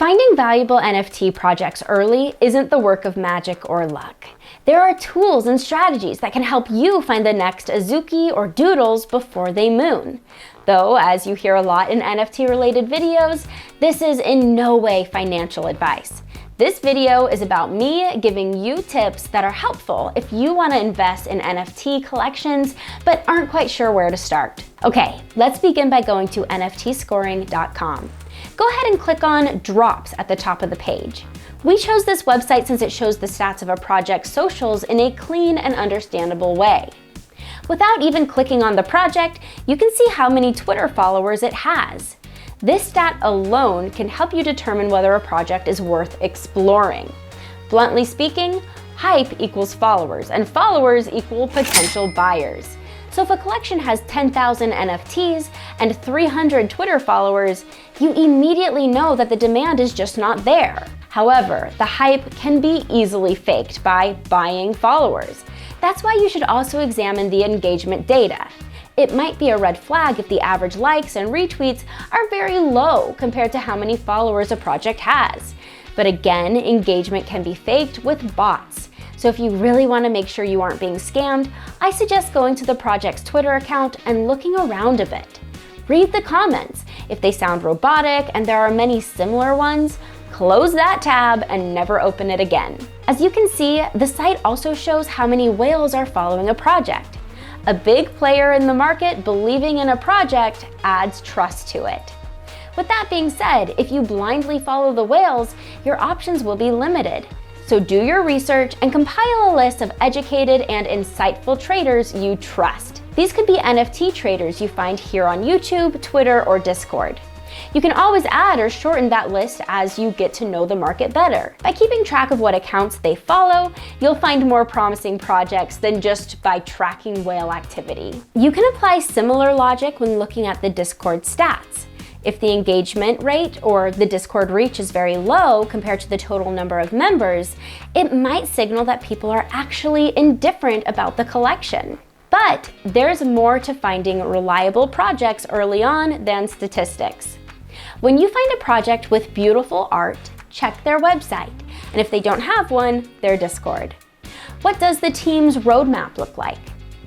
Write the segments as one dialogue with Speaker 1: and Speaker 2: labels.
Speaker 1: Finding valuable NFT projects early isn't the work of magic or luck. There are tools and strategies that can help you find the next Azuki or Doodles before they moon. Though, as you hear a lot in NFT-related videos, this is in no way financial advice. This video is about me giving you tips that are helpful if you want to invest in NFT collections but aren't quite sure where to start. Okay, let's begin by going to nftscoring.com. Go ahead and click on Drops at the top of the page. We chose this website since it shows the stats of a project's socials in a clean and understandable way. Without even clicking on the project, you can see how many Twitter followers it has. This stat alone can help you determine whether a project is worth exploring. Bluntly speaking, hype equals followers, and followers equal potential buyers. So if a collection has 10,000 NFTs and 300 Twitter followers, you immediately know that the demand is just not there. However, the hype can be easily faked by buying followers. That's why you should also examine the engagement data. It might be a red flag if the average likes and retweets are very low compared to how many followers a project has. But again, engagement can be faked with bots. So if you really want to make sure you aren't being scammed, I suggest going to the project's Twitter account and looking around a bit. Read the comments. If they sound robotic and there are many similar ones, close that tab and never open it again. As you can see, the site also shows how many whales are following a project. A big player in the market believing in a project adds trust to it. With that being said, if you blindly follow the whales, your options will be limited. So do your research and compile a list of educated and insightful traders you trust. These could be NFT traders you find here on YouTube, Twitter, or Discord. You can always add or shorten that list as you get to know the market better. By keeping track of what accounts they follow, you'll find more promising projects than just by tracking whale activity. You can apply similar logic when looking at the Discord stats. If the engagement rate or the Discord reach is very low compared to the total number of members, it might signal that people are actually indifferent about the collection. But there's more to finding reliable projects early on than statistics. When you find a project with beautiful art, check their website, and if they don't have one, their Discord. What does the team's roadmap look like?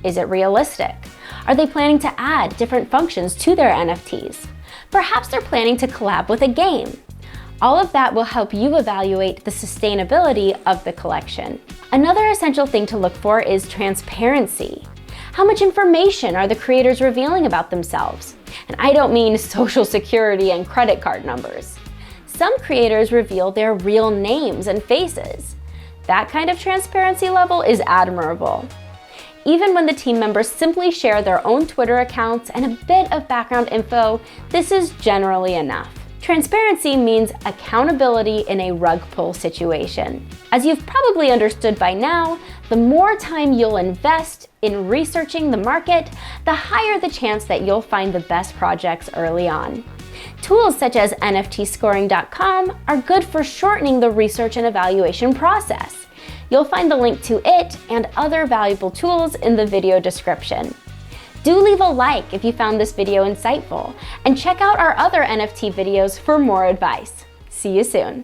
Speaker 1: Is it realistic? Are they planning to add different functions to their NFTs? Perhaps they're planning to collab with a game. All of that will help you evaluate the sustainability of the collection. Another essential thing to look for is transparency. How much information are the creators revealing about themselves? And I don't mean social security and credit card numbers. Some creators reveal their real names and faces. That kind of transparency level is admirable. Even when the team members simply share their own Twitter accounts and a bit of background info, this is generally enough. Transparency means accountability in a rug pull situation. As you've probably understood by now, the more time you'll invest in researching the market, the higher the chance that you'll find the best projects early on. Tools such as nftscoring.com are good for shortening the research and evaluation process. You'll find the link to it and other valuable tools in the video description. Do leave a like if you found this video insightful, and check out our other NFT videos for more advice. See you soon.